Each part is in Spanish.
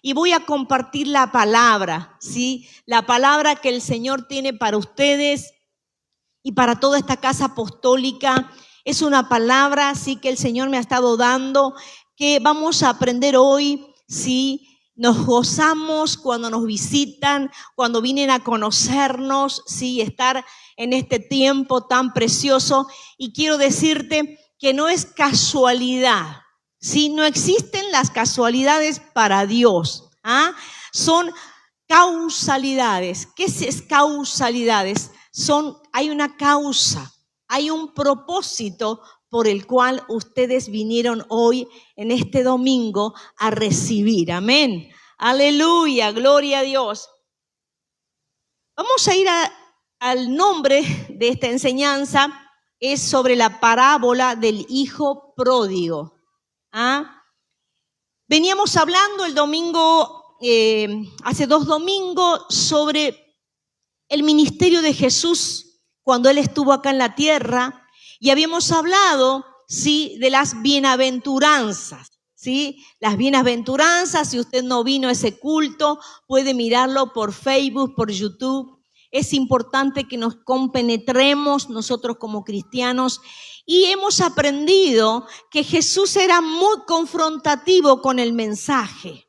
y voy a compartir la palabra, ¿sí? La palabra que el Señor tiene para ustedes y para toda esta casa apostólica. Es una palabra, sí, que el Señor me ha estado dando, que vamos a aprender hoy, sí. Nos gozamos cuando nos visitan, cuando vienen a conocernos, sí, estar en este tiempo tan precioso. Y quiero decirte que no es casualidad, sí, no existen las casualidades para Dios, ¿ah? Son causalidades. ¿Qué es causalidades? Hay una causa, hay un propósito por el cual ustedes vinieron hoy, en este domingo, a recibir. Amén. Aleluya, gloria a Dios. Vamos a ir al nombre de esta enseñanza. Es sobre la parábola del hijo pródigo. ¿Ah? Veníamos hablando el domingo, hace 2 domingos, sobre el ministerio de Jesús cuando Él estuvo acá en la tierra. Y habíamos hablado, sí, de las bienaventuranzas, ¿sí? Las bienaventuranzas, si usted no vino a ese culto, puede mirarlo por Facebook, por YouTube. Es importante que nos compenetremos nosotros como cristianos. Y hemos aprendido que Jesús era muy confrontativo con el mensaje.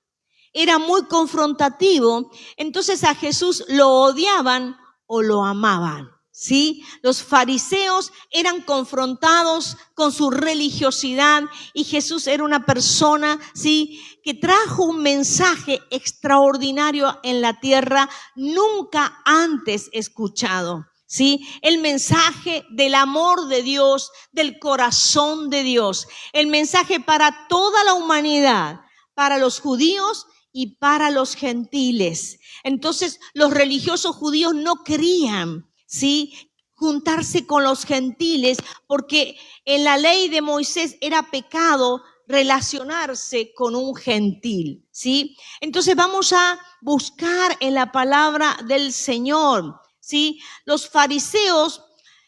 Era muy confrontativo. Entonces a Jesús lo odiaban o lo amaban. ¿Sí? Los fariseos eran confrontados con su religiosidad y Jesús era una persona, ¿sí?, que trajo un mensaje extraordinario en la tierra, nunca antes escuchado, ¿sí? El mensaje del amor de Dios, del corazón de Dios, el mensaje para toda la humanidad, para los judíos y para los gentiles. Entonces, los religiosos judíos no querían, ¿sí?, juntarse con los gentiles, porque en la ley de Moisés era pecado relacionarse con un gentil, ¿sí? Entonces vamos a buscar en la palabra del Señor, ¿sí? Los fariseos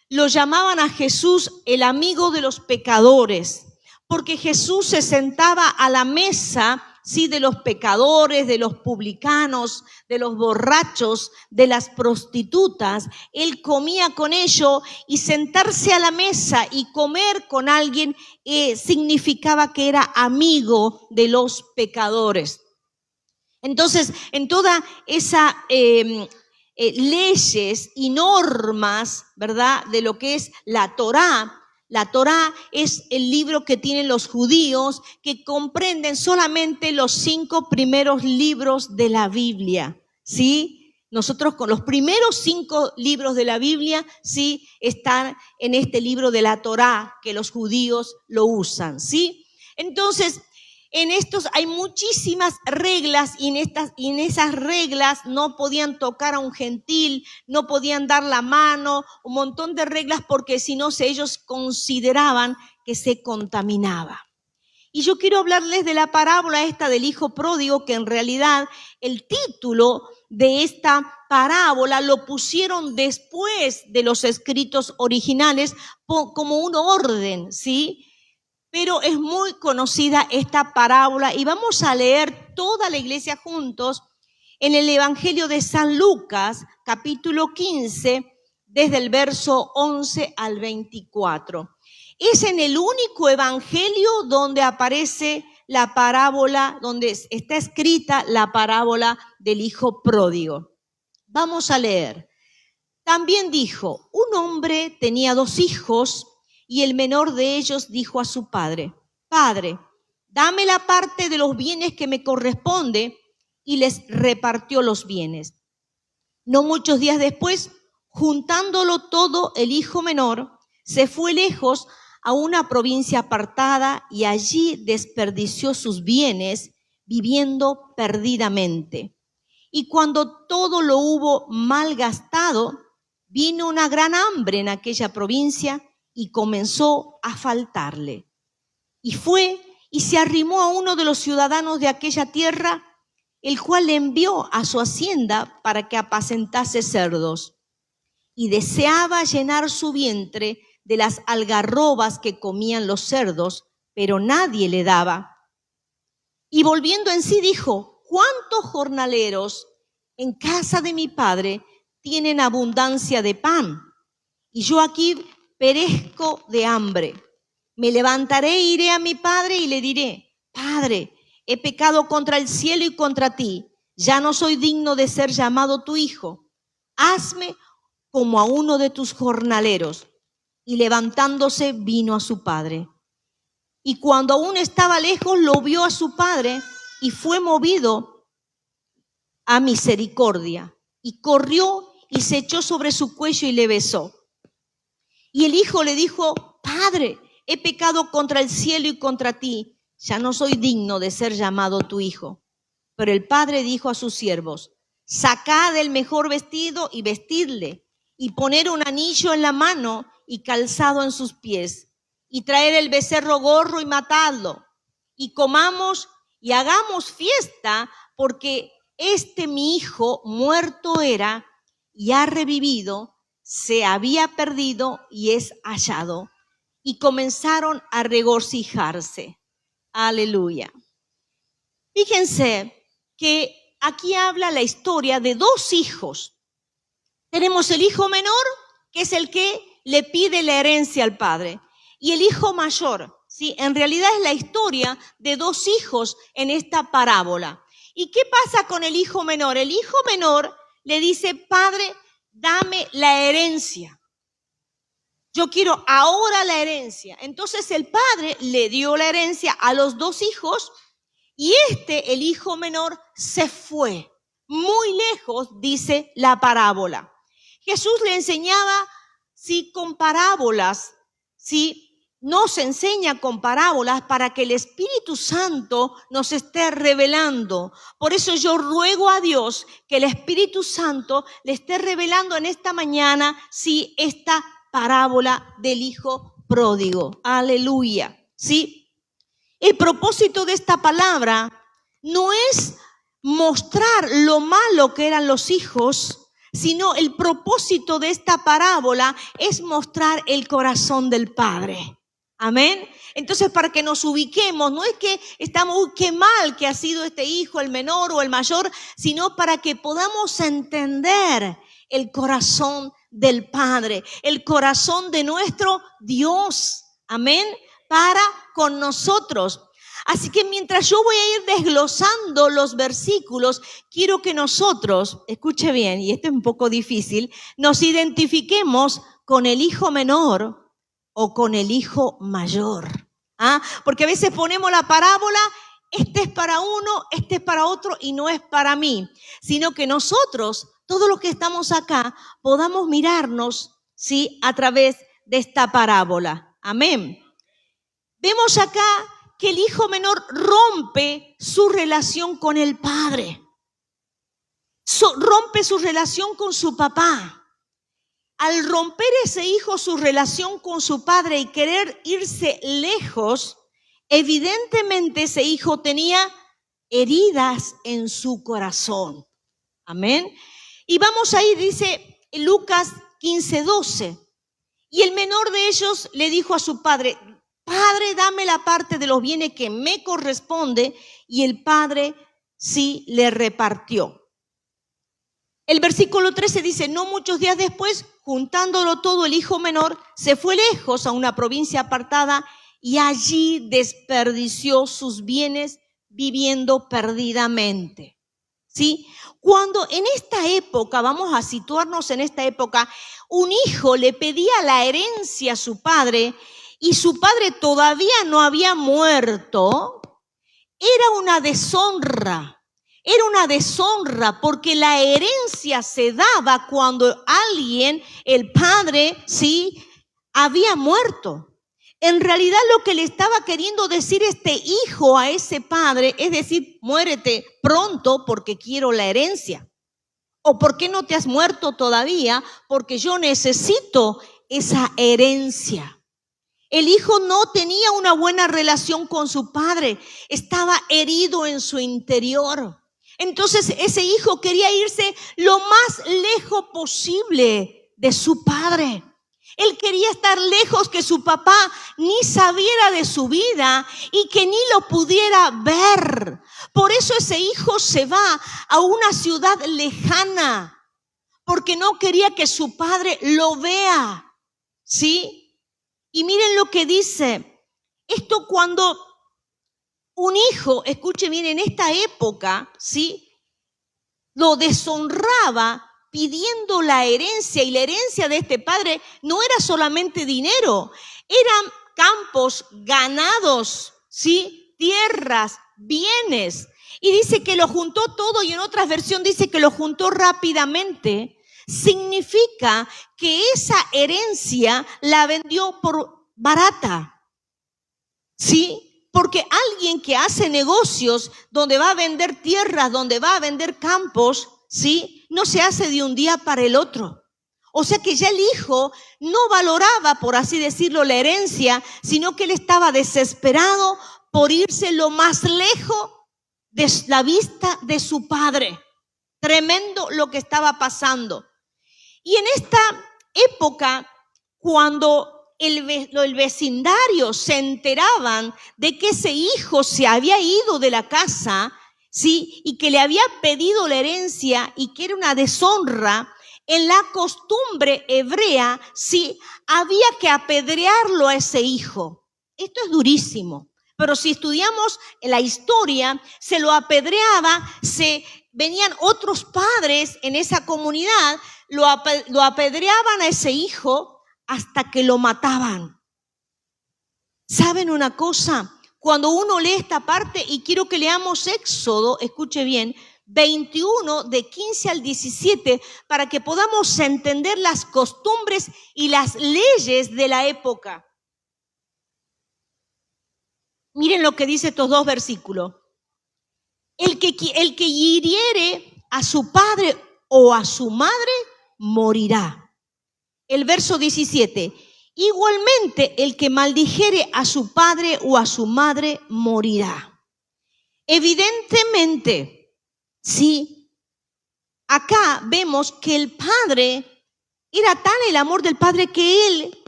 lo llamaban a Jesús el amigo de los pecadores, porque Jesús se sentaba a la mesa, sí, de los pecadores, de los publicanos, de los borrachos, de las prostitutas. Él comía con ellos y sentarse a la mesa y comer con alguien significaba que era amigo de los pecadores. Entonces, en toda esa leyes y normas, ¿verdad?, de lo que es la Torá. La Torá es el libro que tienen los judíos, que comprenden solamente los 5 primeros libros de la Biblia, ¿sí? Nosotros con los primeros 5 libros de la Biblia, ¿sí?, están en este libro de la Torá, que los judíos lo usan, ¿sí? Entonces, en estos hay muchísimas reglas y en esas reglas no podían tocar a un gentil, no podían dar la mano, un montón de reglas, porque si no ellos consideraban que se contaminaba. Y yo quiero hablarles de la parábola esta del hijo pródigo, que en realidad el título de esta parábola lo pusieron después de los escritos originales como un orden, ¿sí? Pero es muy conocida esta parábola y vamos a leer toda la iglesia juntos en el Evangelio de San Lucas, capítulo 15, desde el verso 11 al 24. Es en el único evangelio donde aparece la parábola, donde está escrita la parábola del hijo pródigo. Vamos a leer. También dijo, un hombre tenía 2 hijos, y el menor de ellos dijo a su padre, Padre, dame la parte de los bienes que me corresponde, y les repartió los bienes. No muchos días después, juntándolo todo, el hijo menor se fue lejos a una provincia apartada y allí desperdició sus bienes viviendo perdidamente. Y cuando todo lo hubo malgastado, vino una gran hambre en aquella provincia y comenzó a faltarle. Y fue y se arrimó a uno de los ciudadanos de aquella tierra, el cual le envió a su hacienda para que apacentase cerdos. Y deseaba llenar su vientre de las algarrobas que comían los cerdos, pero nadie le daba. Y volviendo en sí dijo, ¿cuántos jornaleros en casa de mi padre tienen abundancia de pan? Y yo aquí perezco de hambre. Me levantaré e iré a mi padre y le diré: Padre, he pecado contra el cielo y contra ti. Ya no soy digno de ser llamado tu hijo. Hazme como a uno de tus jornaleros. Y levantándose vino a su padre. Y cuando aún estaba lejos, lo vio a su padre y fue movido a misericordia. Y corrió y se echó sobre su cuello y le besó. Y el hijo le dijo: Padre, he pecado contra el cielo y contra ti. Ya no soy digno de ser llamado tu hijo. Pero el padre dijo a sus siervos: Sacad el mejor vestido y vestidle, y poner un anillo en la mano y calzado en sus pies, y traer el becerro gordo y matadlo, y comamos y hagamos fiesta, porque mi hijo muerto era y ha revivido, se había perdido y es hallado. Y comenzaron a regocijarse. Aleluya. Fíjense que aquí habla la historia de dos hijos. Tenemos el hijo menor, que es el que le pide la herencia al padre, y el hijo mayor, ¿sí? En realidad es la historia de dos hijos en esta parábola. ¿Y qué pasa con el hijo menor? El hijo menor le dice: Padre, dame la herencia. Yo quiero ahora la herencia. Entonces el padre le dio la herencia a los dos hijos y el hijo menor, se fue muy lejos, dice la parábola. Jesús le enseñaba, sí, con parábolas, sí, nos enseña con parábolas para que el Espíritu Santo nos esté revelando. Por eso yo ruego a Dios que el Espíritu Santo le esté revelando en esta mañana, sí, esta parábola del hijo pródigo. Aleluya. ¿Sí? El propósito de esta palabra no es mostrar lo malo que eran los hijos, sino el propósito de esta parábola es mostrar el corazón del Padre. Amén. Entonces, para que nos ubiquemos, no es que estamos, uy, qué mal que ha sido este hijo, el menor o el mayor, sino para que podamos entender el corazón del Padre, el corazón de nuestro Dios. Amén. Para con nosotros. Así que mientras yo voy a ir desglosando los versículos, quiero que nosotros, escuche bien, y esto es un poco difícil, nos identifiquemos con el hijo menor o con el hijo mayor. ¿Ah? Porque a veces ponemos la parábola, este es para uno, este es para otro y no es para mí, sino que nosotros, todos los que estamos acá, podamos mirarnos, ¿sí?, a través de esta parábola. Amén. Vemos acá que el hijo menor rompe su relación con el padre, rompe su relación con su papá. Al romper ese hijo su relación con su padre y querer irse lejos, evidentemente ese hijo tenía heridas en su corazón. Amén. Y vamos ahí, dice Lucas 15:12. Y el menor de ellos le dijo a su padre: Padre, dame la parte de los bienes que me corresponde. Y el padre sí le repartió. El versículo 13 dice: no muchos días después, juntándolo todo, el hijo menor se fue lejos a una provincia apartada y allí desperdició sus bienes viviendo perdidamente. ¿Sí? Cuando en esta época, vamos a situarnos en esta época, un hijo le pedía la herencia a su padre y su padre todavía no había muerto, era una deshonra. Era una deshonra porque la herencia se daba cuando alguien, el padre, sí, había muerto. En realidad lo que le estaba queriendo decir este hijo a ese padre es decir: muérete pronto porque quiero la herencia. ¿O por qué no te has muerto todavía? Porque yo necesito esa herencia. El hijo no tenía una buena relación con su padre, estaba herido en su interior. Entonces ese hijo quería irse lo más lejos posible de su padre. Él quería estar lejos, que su papá ni sabiera de su vida y que ni lo pudiera ver. Por eso ese hijo se va a una ciudad lejana, porque no quería que su padre lo vea, ¿sí? Y miren lo que dice. Esto cuando un hijo, escuche bien, en esta época, ¿sí?, lo deshonraba pidiendo la herencia, y la herencia de este padre no era solamente dinero, eran campos, ganados, ¿sí?, tierras, bienes. Y dice que lo juntó todo, y en otra versión dice que lo juntó rápidamente. Significa que esa herencia la vendió por barata, ¿sí? Porque alguien que hace negocios donde va a vender tierras, donde va a vender campos, ¿sí?, no se hace de un día para el otro. O sea que ya el hijo no valoraba, por así decirlo, la herencia, sino que él estaba desesperado por irse lo más lejos de la vista de su padre. Tremendo lo que estaba pasando. Y en esta época, cuando el vecindario se enteraban de que ese hijo se había ido de la casa, ¿sí?, y que le había pedido la herencia y que era una deshonra, en la costumbre hebrea, sí, había que apedrearlo a ese hijo. Esto es durísimo, pero si estudiamos la historia, se lo apedreaba, venían otros padres en esa comunidad, lo apedreaban a ese hijo hasta que lo mataban. ¿Saben una cosa? Cuando uno lee esta parte, y quiero que leamos Éxodo, escuche bien, 21 de 15 al 17, para que podamos entender las costumbres y las leyes de la época. Miren lo que dice estos dos versículos. El que hiriere a su padre o a su madre, morirá. El verso 17. Igualmente, el que maldijere a su padre o a su madre, morirá. Evidentemente, sí, acá vemos que el padre, era tal el amor del padre que él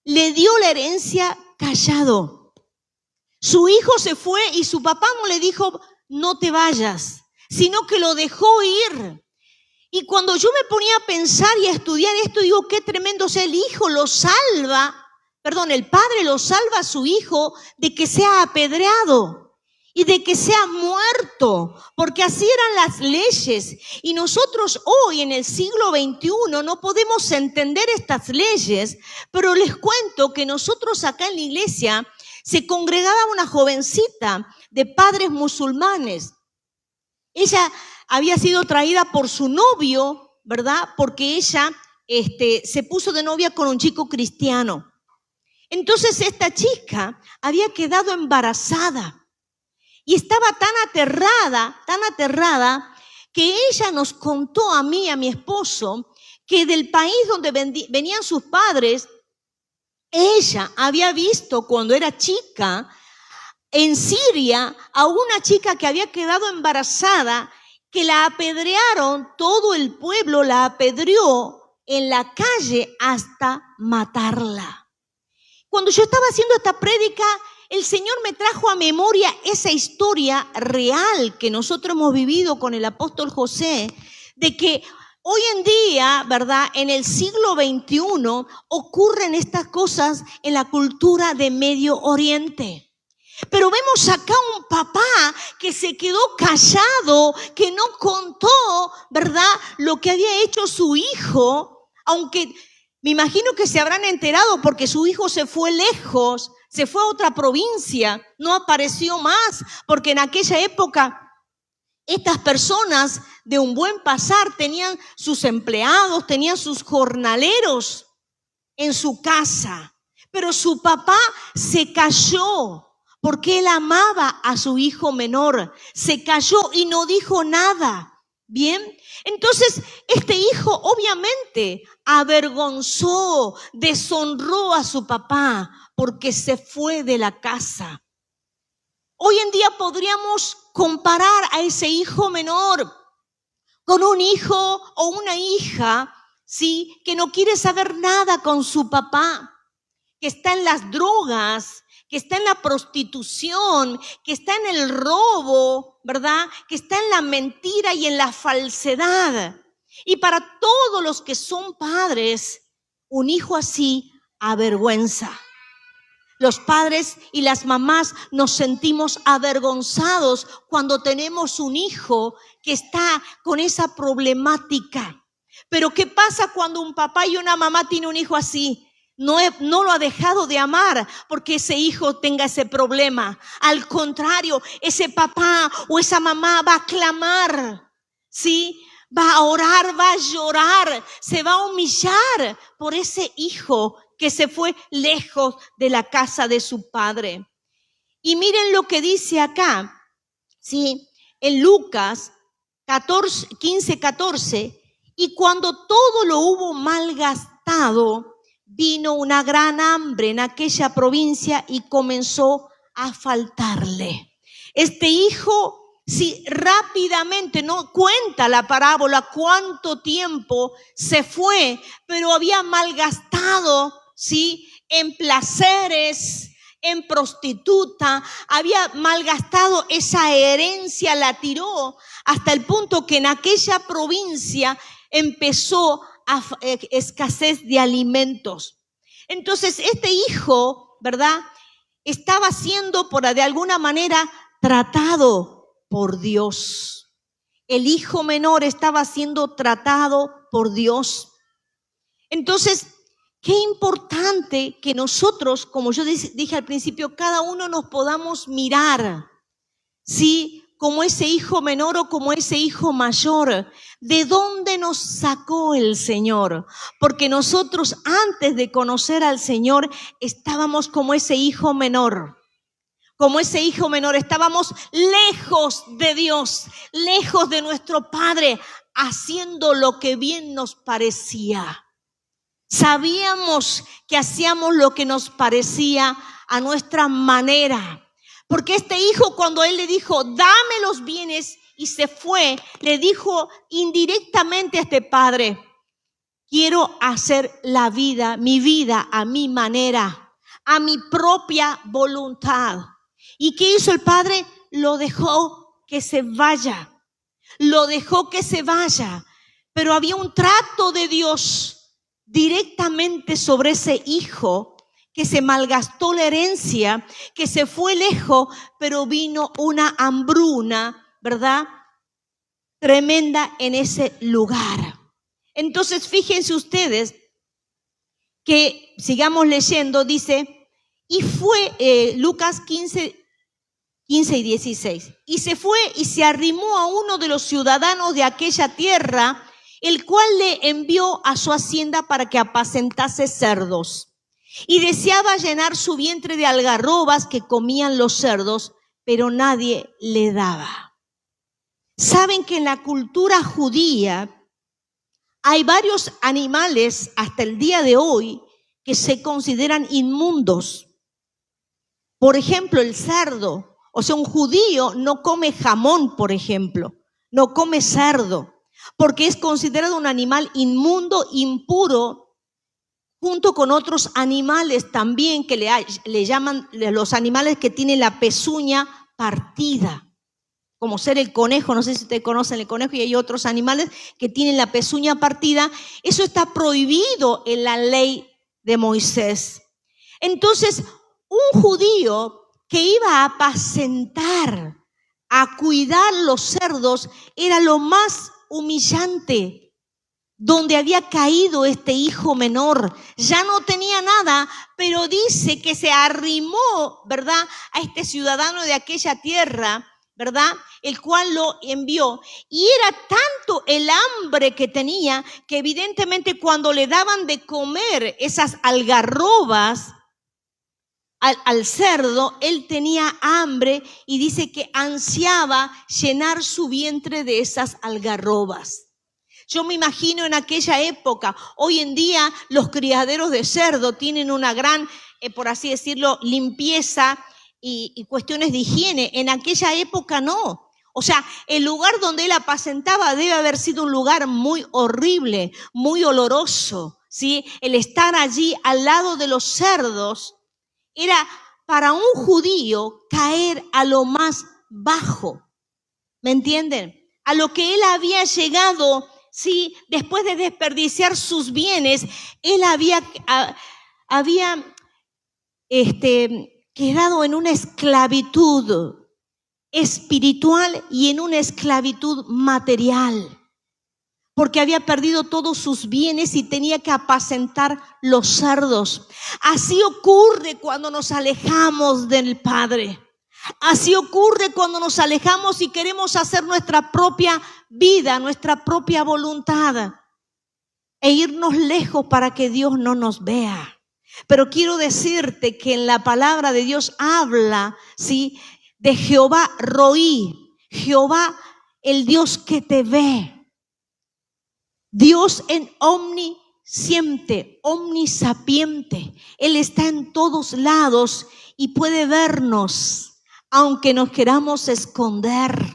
le dio la herencia callado. Su hijo se fue y su papá no le dijo, no te vayas, sino que lo dejó ir. Y cuando yo me ponía a pensar y a estudiar esto, digo, qué tremendo. O sea, el padre lo salva a su hijo de que sea apedreado y de que sea muerto, porque así eran las leyes. Y nosotros hoy, en el siglo XXI, no podemos entender estas leyes, pero les cuento que nosotros acá en la iglesia se congregaba una jovencita de padres musulmanes. Ella había sido traída por su novio, ¿verdad? Porque ella se puso de novia con un chico cristiano. Entonces esta chica había quedado embarazada y estaba tan aterrada, que ella nos contó a mí y a mi esposo que del país donde venían sus padres, ella había visto cuando era chica en Siria a una chica que había quedado embarazada, que la apedrearon, todo el pueblo la apedreó en la calle hasta matarla. Cuando yo estaba haciendo esta prédica, el Señor me trajo a memoria esa historia real que nosotros hemos vivido con el apóstol José, de que hoy en día, ¿verdad?, en el siglo XXI ocurren estas cosas en la cultura de Medio Oriente. Pero vemos acá un papá que se quedó callado, que no contó, ¿verdad?, lo que había hecho su hijo, aunque me imagino que se habrán enterado porque su hijo se fue lejos, se fue a otra provincia, no apareció más, porque en aquella época estas personas de un buen pasar tenían sus empleados, tenían sus jornaleros en su casa. Pero su papá se calló porque él amaba a su hijo menor. Se calló y no dijo nada. ¿Bien? Entonces, este hijo obviamente avergonzó, deshonró a su papá porque se fue de la casa. Hoy en día podríamos comparar a ese hijo menor con un hijo o una hija, ¿sí? Que no quiere saber nada con su papá, que está en las drogas, que está en la prostitución, que está en el robo, ¿verdad? Que está en la mentira y en la falsedad. Y para todos los que son padres, un hijo así avergüenza. Los padres y las mamás nos sentimos avergonzados cuando tenemos un hijo que está con esa problemática. Pero ¿qué pasa cuando un papá y una mamá tienen un hijo así? No lo ha dejado de amar porque ese hijo tenga ese problema. Al contrario, ese papá o esa mamá va a clamar, ¿sí? Va a orar, va a llorar, se va a humillar por ese hijo que se fue lejos de la casa de su padre. Y miren lo que dice acá, ¿sí? En Lucas 15:14, y cuando todo lo hubo malgastado, vino una gran hambre en aquella provincia y comenzó a faltarle. Este hijo, sí, rápidamente, no cuenta la parábola cuánto tiempo se fue, pero había malgastado, ¿sí? En placeres, en prostituta, había malgastado esa herencia, la tiró hasta el punto que en aquella provincia empezó a escasez de alimentos. Entonces este hijo, ¿verdad? Estaba siendo de alguna manera tratado por Dios. El hijo menor estaba siendo tratado por Dios. Entonces, qué importante que nosotros, como yo dije al principio, cada uno nos podamos mirar, ¿sí? Como ese hijo menor o como ese hijo mayor. ¿De dónde nos sacó el Señor? Porque nosotros antes de conocer al Señor estábamos como ese hijo menor. Como ese hijo menor, estábamos lejos de Dios, lejos de nuestro Padre, haciendo lo que bien nos parecía. Sabíamos que hacíamos lo que nos parecía a nuestra manera. Porque este hijo, cuando él le dijo, dame los bienes, y se fue, le dijo indirectamente a este padre, quiero hacer mi vida a mi manera, a mi propia voluntad. ¿Y qué hizo el padre? Lo dejó que se vaya. Lo dejó que se vaya. Pero había un trato de Dios directamente sobre ese hijo, que se malgastó la herencia, que se fue lejos, pero vino una hambruna, ¿verdad? Tremenda en ese lugar. Entonces, fíjense ustedes que sigamos leyendo, dice, y fue Lucas 15 y 16. Y se fue y se arrimó a uno de los ciudadanos de aquella tierra, el cual le envió a su hacienda para que apacentase cerdos. Y deseaba llenar su vientre de algarrobas que comían los cerdos, pero nadie le daba. Saben que en la cultura judía hay varios animales hasta el día de hoy que se consideran inmundos. Por ejemplo, el cerdo. O sea, un judío no come jamón, por ejemplo. No come cerdo, porque es considerado un animal inmundo, impuro, junto con otros animales también que le llaman los animales que tienen la pezuña partida, como ser el conejo. No sé si ustedes conocen el conejo, y hay otros animales que tienen la pezuña partida. Eso está prohibido en la ley de Moisés. Entonces, un judío que iba a apacentar, a cuidar los cerdos, era lo más humillante. Donde había caído este hijo menor, ya no tenía nada, pero dice que se arrimó, ¿verdad?, a este ciudadano de aquella tierra, ¿verdad?, el cual lo envió. Y era tanto el hambre que tenía, que evidentemente cuando le daban de comer esas algarrobas al cerdo, él tenía hambre y dice que ansiaba llenar su vientre de esas algarrobas. Yo me imagino en aquella época. Hoy en día los criaderos de cerdo tienen una gran, por así decirlo, limpieza y cuestiones de higiene. En aquella época no. O sea, el lugar donde él apacentaba debe haber sido un lugar muy horrible, muy oloroso, ¿sí? El estar allí al lado de los cerdos era para un judío caer a lo más bajo. ¿Me entienden? A lo que él había llegado, ¿sí? Después de desperdiciar sus bienes, él había quedado en una esclavitud espiritual y en una esclavitud material, porque había perdido todos sus bienes y tenía que apacentar los cerdos. Así ocurre cuando nos alejamos del Padre. Así ocurre cuando nos alejamos y queremos hacer nuestra propia vida, nuestra propia voluntad e irnos lejos para que Dios no nos vea. Pero quiero decirte que en la palabra de Dios habla, ¿sí?, de Jehová Roí, Jehová el Dios que te ve. Dios en omnisciente, omnisapiente. Él está en todos lados y puede vernos, aunque nos queramos esconder.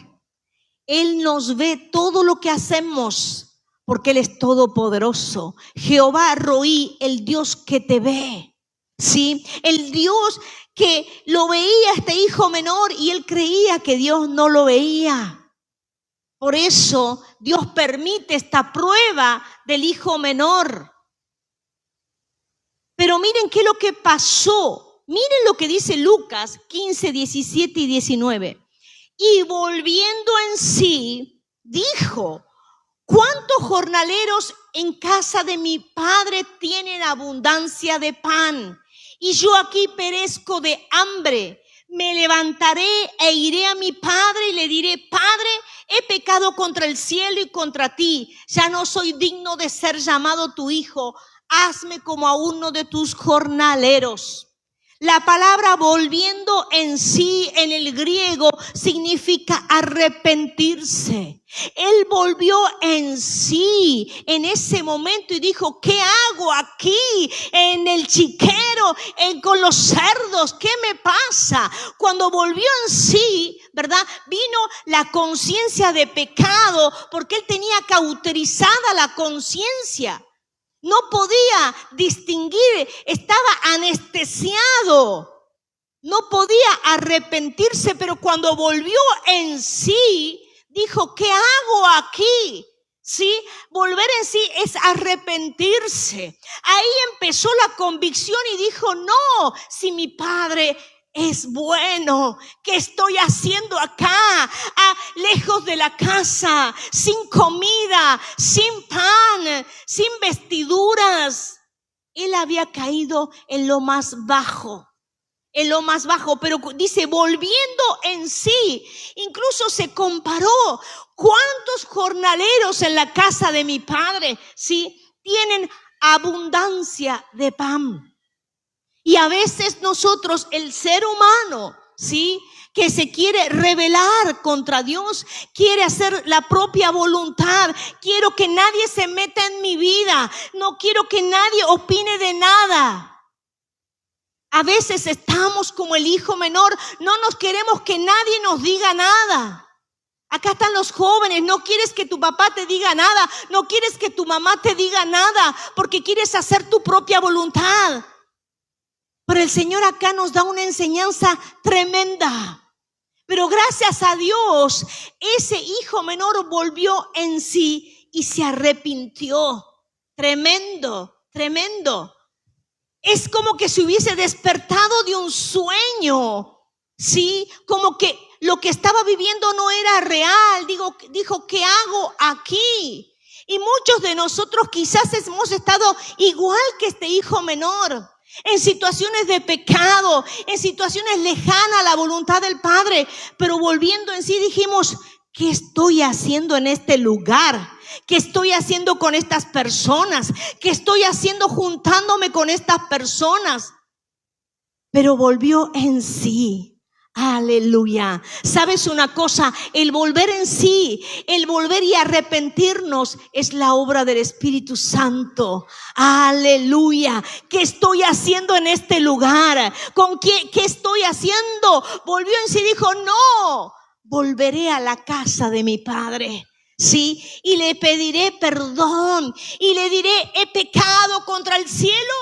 Él nos ve todo lo que hacemos, porque Él es todopoderoso. Jehová Roí, el Dios que te ve. ¿Sí? El Dios que lo veía este hijo menor y él creía que Dios no lo veía. Por eso Dios permite esta prueba del hijo menor. Pero miren qué es lo que pasó. Miren lo que dice Lucas 15, 17 y 19. Y volviendo en sí, dijo: ¿cuántos jornaleros en casa de mi padre tienen abundancia de pan? Y yo aquí perezco de hambre. Me levantaré e iré a mi padre y le diré: Padre, he pecado contra el cielo y contra ti. Ya no soy digno de ser llamado tu hijo. Hazme como a uno de tus jornaleros. La palabra volviendo en sí en el griego significa arrepentirse. Él volvió en sí en ese momento y dijo: ¿qué hago aquí en el chiquero, con los cerdos? ¿Qué me pasa? Cuando volvió en sí, ¿verdad?, vino la conciencia de pecado, porque él tenía cauterizada la conciencia. No podía distinguir, estaba anestesiado, no podía arrepentirse, pero cuando volvió en sí, dijo: ¿qué hago aquí? ¿Sí? Volver en sí es arrepentirse. Ahí empezó la convicción y dijo: no, si mi padre es bueno, ¿qué estoy haciendo acá? Lejos de la casa, sin comida, sin pan, sin vestiduras. Él había caído en lo más bajo. En lo más bajo, pero dice volviendo en sí. Incluso se comparó: ¿cuántos jornaleros en la casa de mi padre, sí, tienen abundancia de pan? Y a veces nosotros, el ser humano, ¿sí?, que se quiere rebelar contra Dios, quiere hacer la propia voluntad. Quiero que nadie se meta en mi vida. No quiero que nadie opine de nada. A veces estamos como el hijo menor. No nos queremos que nadie nos diga nada. Acá están los jóvenes. No quieres que tu papá te diga nada. No quieres que tu mamá te diga nada, porque quieres hacer tu propia voluntad. Pero el Señor acá nos da una enseñanza tremenda. Pero gracias a Dios, ese hijo menor volvió en sí y se arrepintió. Tremendo, tremendo. Es como que se hubiese despertado de un sueño, ¿sí? Como que lo que estaba viviendo no era real. Dijo: ¿qué hago aquí? Y muchos de nosotros quizás hemos estado igual que este hijo menor. En situaciones de pecado, en situaciones lejanas a la voluntad del Padre, pero volviendo en sí dijimos: ¿qué estoy haciendo en este lugar? ¿Qué estoy haciendo con estas personas? ¿Qué estoy haciendo juntándome con estas personas? Pero volvió en sí. Aleluya. ¿Sabes una cosa? El volver en sí, el volver y arrepentirnos es la obra del Espíritu Santo. Aleluya. ¿Qué estoy haciendo en este lugar? ¿Con qué estoy haciendo? Volvió en sí y dijo: no, volveré a la casa de mi padre, ¿sí? Y le pediré perdón y le diré, he pecado contra el cielo,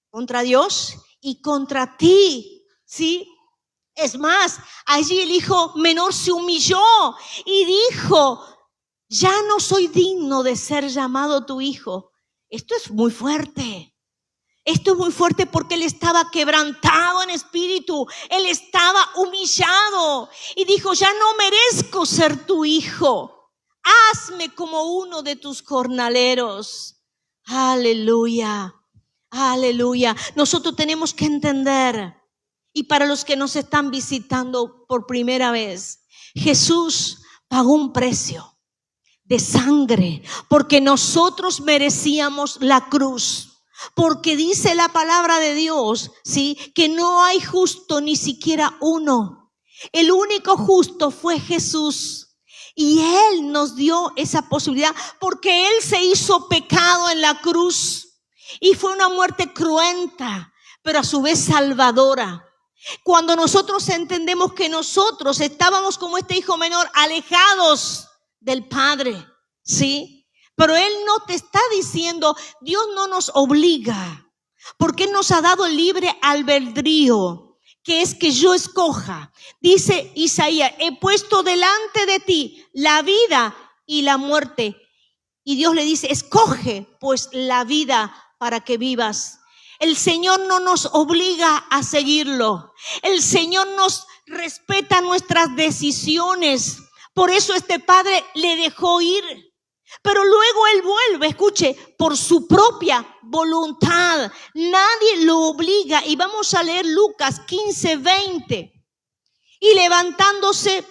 contra Dios y contra ti, ¿sí? Es más, allí el hijo menor se humilló y dijo, ya no soy digno de ser llamado tu hijo. Esto es muy fuerte. Esto es muy fuerte porque él estaba quebrantado en espíritu, él estaba humillado y dijo, ya no merezco ser tu hijo, hazme como uno de tus jornaleros. Aleluya, aleluya. Nosotros tenemos que entender, y para los que nos están visitando por primera vez, Jesús pagó un precio de sangre porque nosotros merecíamos la cruz. Porque dice la palabra de Dios, ¿sí?, que no hay justo ni siquiera uno. El único justo fue Jesús. Y Él nos dio esa posibilidad porque Él se hizo pecado en la cruz. Y fue una muerte cruenta, pero a su vez salvadora. Cuando nosotros entendemos que nosotros estábamos como este hijo menor, alejados del Padre, ¿sí? Pero Él no te está diciendo, Dios no nos obliga, porque Él nos ha dado libre albedrío, que es que yo escoja. Dice Isaías, he puesto delante de ti la vida y la muerte. Y Dios le dice, escoge pues la vida para que vivas. El Señor no nos obliga a seguirlo. El Señor nos respeta nuestras decisiones. Por eso este padre le dejó ir. Pero luego él vuelve, escuche, por su propia voluntad. Nadie lo obliga. Y vamos a leer Lucas 15:20. Y levantándose,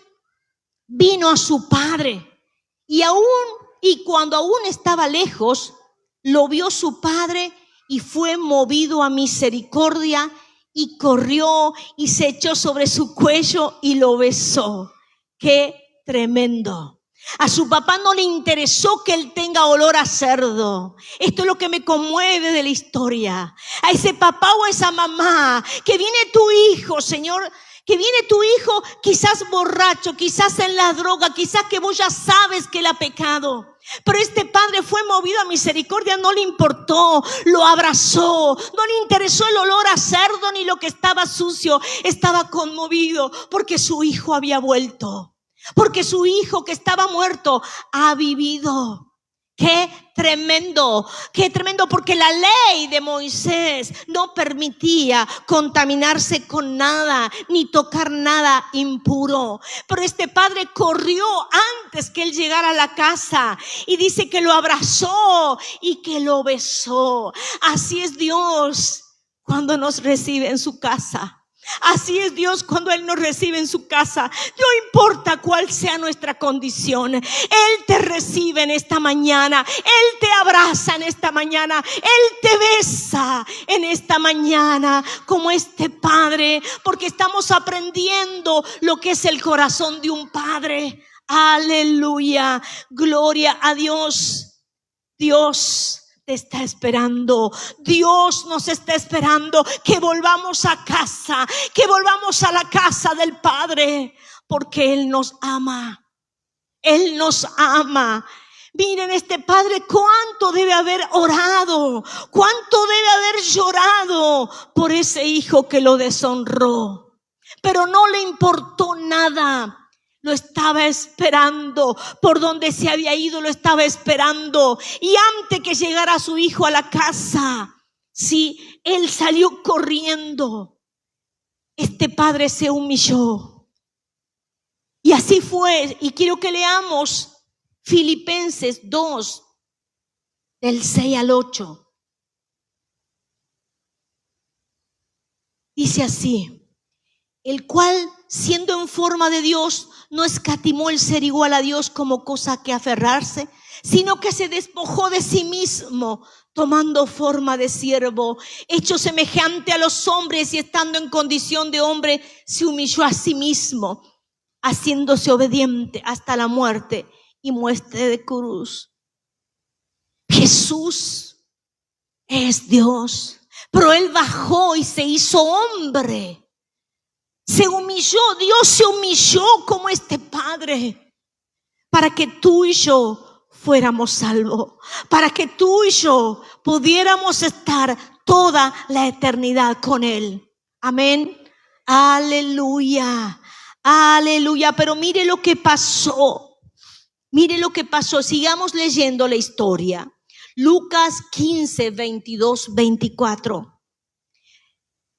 vino a su padre. Y cuando aún estaba lejos, lo vio su padre y fue movido a misericordia y corrió y se echó sobre su cuello y lo besó. ¡Qué tremendo! A su papá no le interesó que él tenga olor a cerdo. Esto es lo que me conmueve de la historia. A ese papá o a esa mamá, que viene tu hijo, Señor, que viene tu hijo quizás borracho, quizás en la droga, quizás que vos ya sabes que él ha pecado. Pero este padre fue movido a misericordia, no le importó, lo abrazó, no le interesó el olor a cerdo ni lo que estaba sucio. Estaba conmovido porque su hijo había vuelto. Porque su hijo que estaba muerto ha vivido. ¡Qué tremendo! ¡Qué tremendo! Porque la ley de Moisés no permitía contaminarse con nada, ni tocar nada impuro. Pero este padre corrió antes que él llegara a la casa y dice que lo abrazó y que lo besó. Así es Dios cuando nos recibe en su casa. Así es Dios cuando Él nos recibe en su casa. No importa cuál sea nuestra condición, Él te recibe en esta mañana. Él te abraza en esta mañana. Él te besa en esta mañana como este padre, porque estamos aprendiendo lo que es el corazón de un padre. Aleluya, gloria a Dios. Dios te está esperando. Dios nos está esperando que volvamos a casa, que volvamos a la casa del Padre, porque Él nos ama. Él nos ama. Miren, este padre cuánto debe haber orado, cuánto debe haber llorado por ese hijo que lo deshonró, pero no le importó nada. Lo estaba esperando, por donde se había ido lo estaba esperando. Y antes que llegara su hijo a la casa, sí, él salió corriendo. Este padre se humilló. Y así fue. Y quiero que leamos Filipenses 2, del 6 al 8. Dice así: el cual, siendo en forma de Dios, no escatimó el ser igual a Dios como cosa a que aferrarse, sino que se despojó de sí mismo, tomando forma de siervo, hecho semejante a los hombres, y estando en condición de hombre, se humilló a sí mismo, haciéndose obediente hasta la muerte y muerte de cruz. Jesús es Dios, pero Él bajó y se hizo hombre. Se humilló, Dios se humilló como este Padre para que tú y yo fuéramos salvos, para que tú y yo pudiéramos estar toda la eternidad con Él. Amén. Aleluya, aleluya. Pero mire lo que pasó. Mire lo que pasó. Sigamos leyendo la historia. Lucas 15, 22, 24.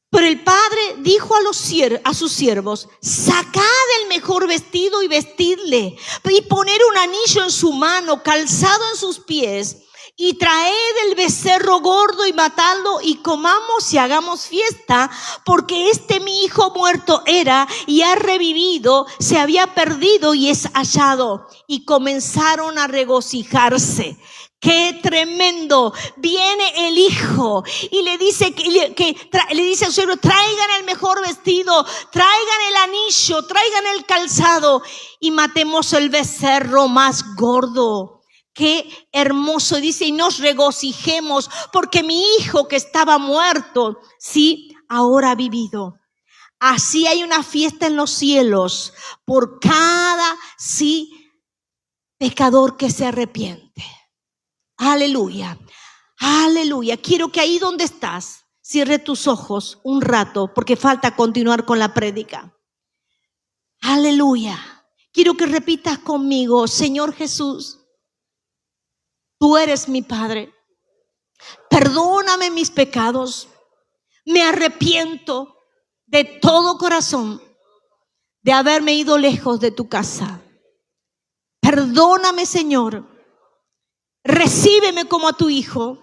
Pero el padre dijo a sus siervos: sacad el mejor vestido y vestidle, y poner un anillo en su mano, calzado en sus pies, y traed el becerro gordo y matadlo, y comamos y hagamos fiesta, porque mi hijo muerto era y ha revivido, se había perdido y es hallado. Y comenzaron a regocijarse. ¡Qué tremendo! Viene el hijo y le dice le dice al suegro: traigan el mejor vestido, traigan el anillo, traigan el calzado y matemos el becerro más gordo. ¡Qué hermoso! Dice: y nos regocijemos porque mi hijo que estaba muerto, sí, ahora ha vivido. Así hay una fiesta en los cielos por cada, sí, pecador que se arrepiente. Aleluya, aleluya. Quiero que ahí donde estás, cierre tus ojos un rato, porque falta continuar con la prédica. Aleluya. Quiero que repitas conmigo: Señor Jesús, tú eres mi Padre. Perdóname mis pecados. Me arrepiento de todo corazón de haberme ido lejos de tu casa. Perdóname, Señor. Recíbeme como a tu hijo,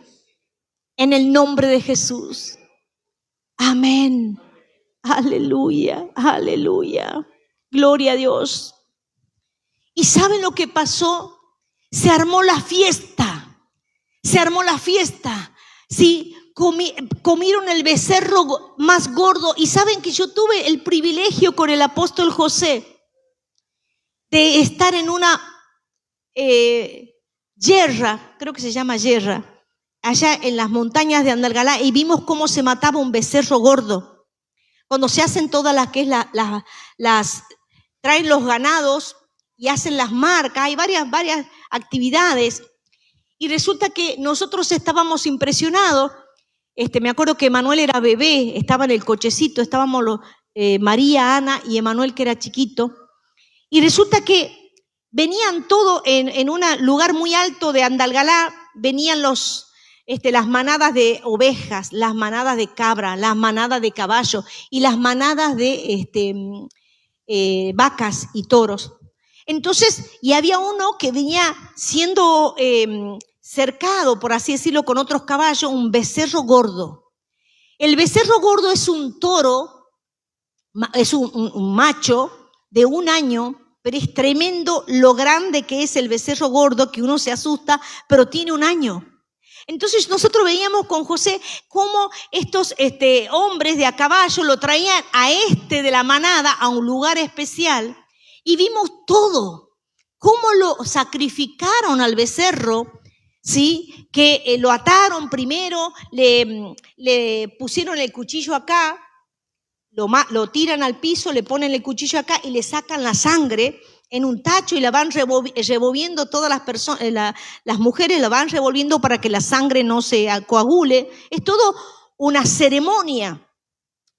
en el nombre de Jesús. Amén. Aleluya, aleluya. Gloria a Dios. ¿Y saben lo que pasó? Se armó la fiesta. Se armó la fiesta. Sí, comieron el becerro más gordo. Y saben que yo tuve el privilegio con el apóstol José de estar en una yerra, creo que se llama yerra, allá en las montañas de Andalgalá, y vimos cómo se mataba un becerro gordo. Cuando se hacen todas las que es traen los ganados y hacen las marcas, hay varias actividades, y resulta que nosotros estábamos impresionados. Me acuerdo que Emanuel era bebé, estaba en el cochecito, estábamos María, Ana y Emanuel, que era chiquito, y resulta que venían todos en un lugar muy alto de Andalgalá, venían las manadas de ovejas, las manadas de cabra, las manadas de caballo y las manadas de vacas y toros. Entonces, y había uno que venía siendo cercado, por así decirlo, con otros caballos, un becerro gordo. El becerro gordo es un toro, es un macho de 1 año, pero es tremendo lo grande que es el becerro gordo, que uno se asusta, pero tiene 1 año. Entonces nosotros veíamos con José cómo estos hombres de a caballo lo traían a de la manada a un lugar especial, y vimos todo, cómo lo sacrificaron al becerro, ¿sí? Que lo ataron primero, le pusieron el cuchillo acá, lo tiran al piso, le ponen el cuchillo acá y le sacan la sangre en un tacho y la van revolviendo todas las personas, las mujeres la van revolviendo para que la sangre no se coagule. Es todo una ceremonia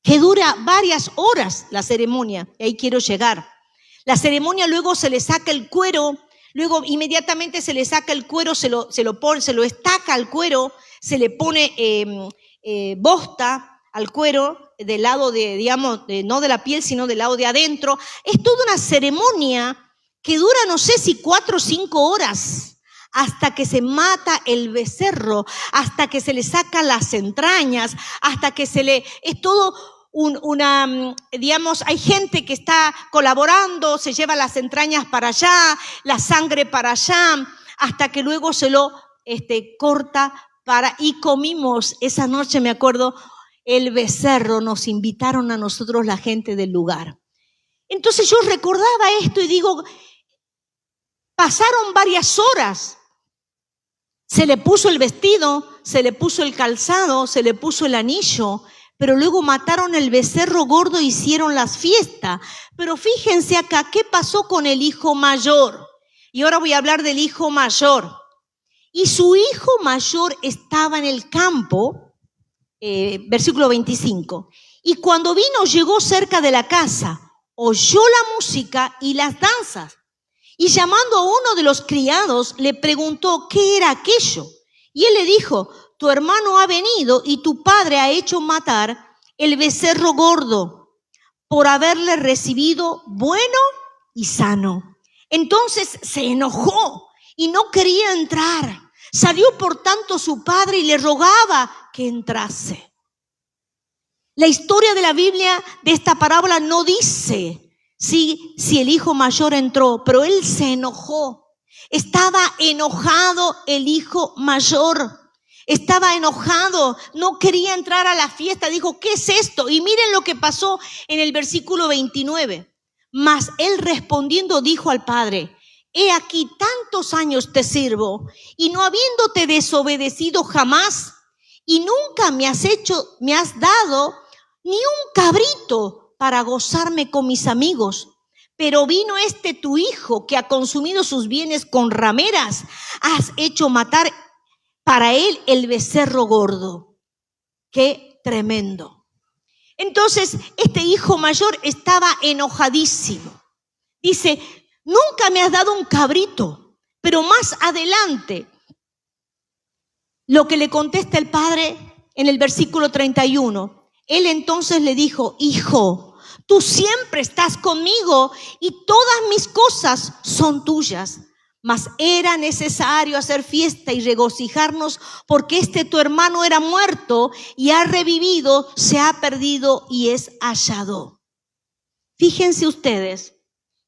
que dura varias horas, la ceremonia, y ahí quiero llegar. La ceremonia, luego se le saca el cuero, luego inmediatamente se le saca el cuero, se lo estaca al cuero, se le pone bosta al cuero, del lado no de la piel, sino del lado de adentro. Es toda una ceremonia que dura, no sé si 4 o 5 horas, hasta que se mata el becerro, hasta que se le sacan las entrañas, hasta que es todo hay gente que está colaborando, se lleva las entrañas para allá, la sangre para allá, hasta que luego se lo corta y comimos esa noche, me acuerdo, el becerro, nos invitaron a nosotros la gente del lugar. Entonces yo recordaba esto y digo, pasaron varias horas, se le puso el vestido, se le puso el calzado, se le puso el anillo, pero luego mataron el becerro gordo e hicieron las fiestas. Pero fíjense acá, ¿qué pasó con el hijo mayor? Y ahora voy a hablar del hijo mayor. Y su hijo mayor estaba en el campo, versículo 25. Y cuando vino, llegó cerca de la casa, oyó la música y las danzas. Y llamando a uno de los criados, le preguntó qué era aquello. Y él le dijo: tu hermano ha venido y tu padre ha hecho matar el becerro gordo por haberle recibido bueno y sano. Entonces se enojó y no quería entrar. Salió por tanto su padre y le rogaba que entrase. La historia de la Biblia de esta parábola no dice si el hijo mayor entró, pero él se enojó. Estaba enojado el hijo mayor. Estaba enojado, no quería entrar a la fiesta. Dijo: ¿qué es esto? Y miren lo que pasó en el versículo 29. Mas él respondiendo dijo al padre: he aquí tantos años te sirvo, y no habiéndote desobedecido jamás, y nunca me has dado ni un cabrito para gozarme con mis amigos. Pero vino tu hijo, que ha consumido sus bienes con rameras. Has hecho matar para él el becerro gordo. ¡Qué tremendo! Entonces, este hijo mayor estaba enojadísimo. Dice: nunca me has dado un cabrito. Pero más adelante, lo que le contesta el padre en el versículo 31. Él entonces le dijo: hijo, tú siempre estás conmigo y todas mis cosas son tuyas. Mas era necesario hacer fiesta y regocijarnos, porque tu hermano era muerto y ha revivido, se ha perdido y es hallado. Fíjense ustedes,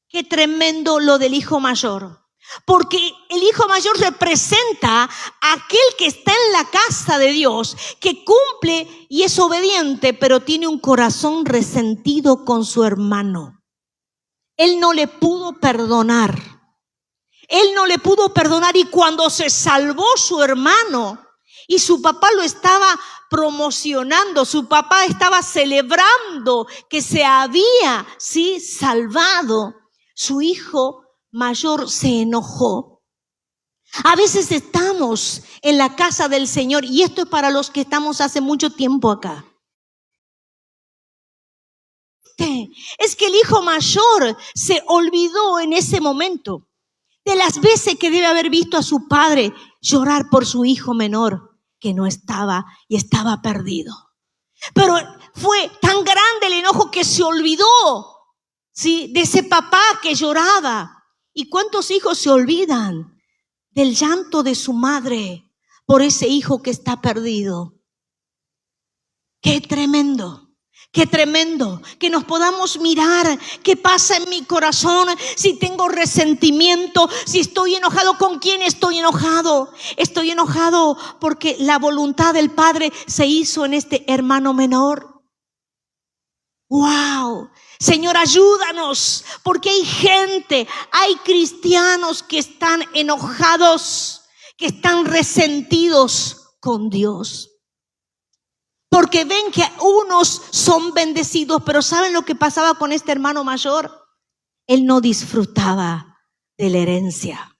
qué tremendo lo del hijo mayor. Porque el hijo mayor representa a aquel que está en la casa de Dios, que cumple y es obediente, pero tiene un corazón resentido con su hermano. Él no le pudo perdonar. Él no le pudo perdonar, y cuando se salvó su hermano y su papá lo estaba promocionando, su papá estaba celebrando que se había salvado, su hijo mayor se enojó. A veces estamos en la casa del Señor, y esto es para los que estamos hace mucho tiempo acá. Es que el hijo mayor se olvidó en ese momento de las veces que debe haber visto a su padre llorar por su hijo menor, que no estaba y estaba perdido. Pero fue tan grande el enojo que se olvidó, de ese papá que lloraba. ¿Y cuántos hijos se olvidan del llanto de su madre por ese hijo que está perdido? ¡Qué tremendo! ¡Qué tremendo! Que nos podamos mirar qué pasa en mi corazón, si tengo resentimiento, si estoy enojado. ¿Con quién estoy enojado? Estoy enojado porque la voluntad del Padre se hizo en este hermano menor. ¡Wow! Señor, ayúdanos, porque hay gente, hay cristianos que están enojados, que están resentidos con Dios. Porque ven que unos son bendecidos, pero ¿saben lo que pasaba con este hermano mayor? Él no disfrutaba de la herencia.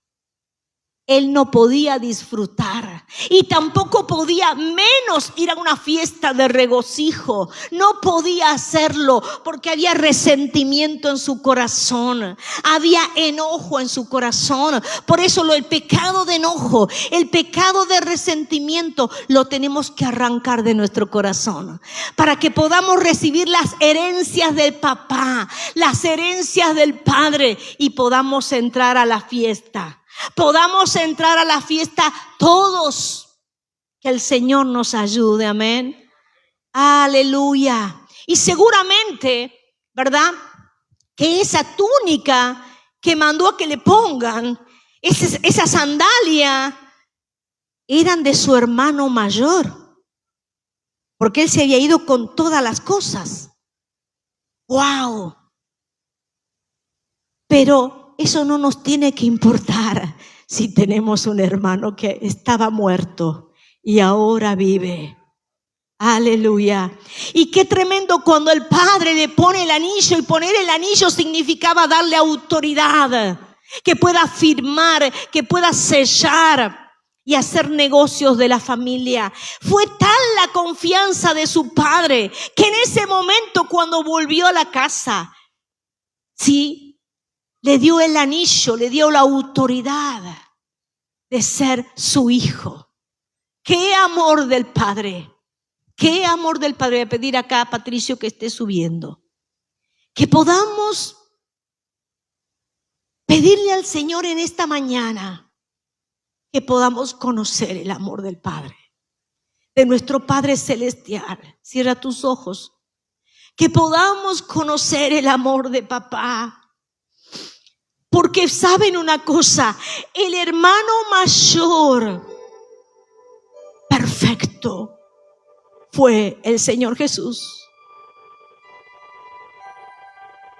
Él no podía disfrutar, y tampoco podía menos ir a una fiesta de regocijo. No podía hacerlo porque había resentimiento en su corazón, había enojo en su corazón. Por eso el pecado de enojo, el pecado de resentimiento lo tenemos que arrancar de nuestro corazón, para que podamos recibir las herencias del papá, las herencias del padre, y podamos entrar a la fiesta. Podamos entrar a la fiesta todos. Que el Señor nos ayude, amén. Aleluya. Y seguramente, ¿verdad?, que esa túnica que mandó a que le pongan, esa sandalia, eran de su hermano mayor, porque él se había ido con todas las cosas. ¡Wow! Pero eso no nos tiene que importar si tenemos un hermano que estaba muerto y ahora vive. Aleluya. Y qué tremendo cuando el Padre le pone el anillo, y poner el anillo significaba darle autoridad, que pueda firmar, que pueda sellar y hacer negocios de la familia. Fue tal la confianza de su padre que en ese momento, cuando volvió a la casa, sí, le dio el anillo, le dio la autoridad de ser su hijo. ¡Qué amor del Padre! ¡Qué amor del Padre! Voy a pedir acá a Patricio que esté subiendo. Que podamos pedirle al Señor en esta mañana que podamos conocer el amor del Padre, de nuestro Padre Celestial. Cierra tus ojos. Que podamos conocer el amor de papá. Porque saben una cosa, el hermano mayor perfecto fue el Señor Jesús.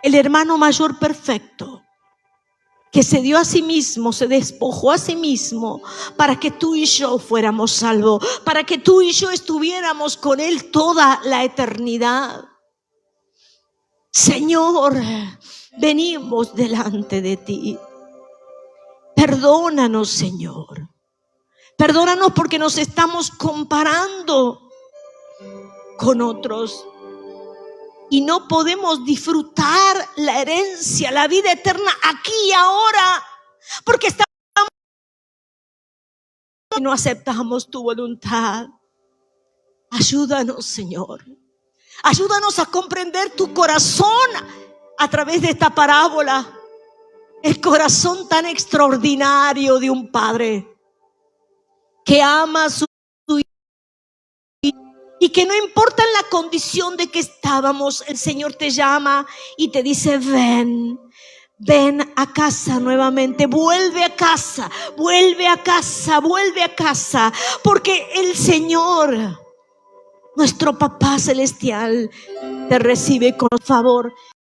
El hermano mayor perfecto, que se dio a sí mismo, se despojó a sí mismo para que tú y yo fuéramos salvos, para que tú y yo estuviéramos con Él toda la eternidad. Señor, venimos delante de ti. Perdónanos, Señor. Perdónanos porque nos estamos comparando con otros y no podemos disfrutar la herencia, la vida eterna aquí y ahora, porque estamos y no aceptamos tu voluntad. Ayúdanos, Señor. Ayúdanos a comprender tu corazón a través de esta parábola. El corazón tan extraordinario de un padre que ama a su hijo y que no importa en la condición de que estábamos, el Señor te llama y te dice: ven a casa nuevamente, vuelve a casa, vuelve a casa, vuelve a casa, porque el Señor, nuestro Papá Celestial, te recibe con favor.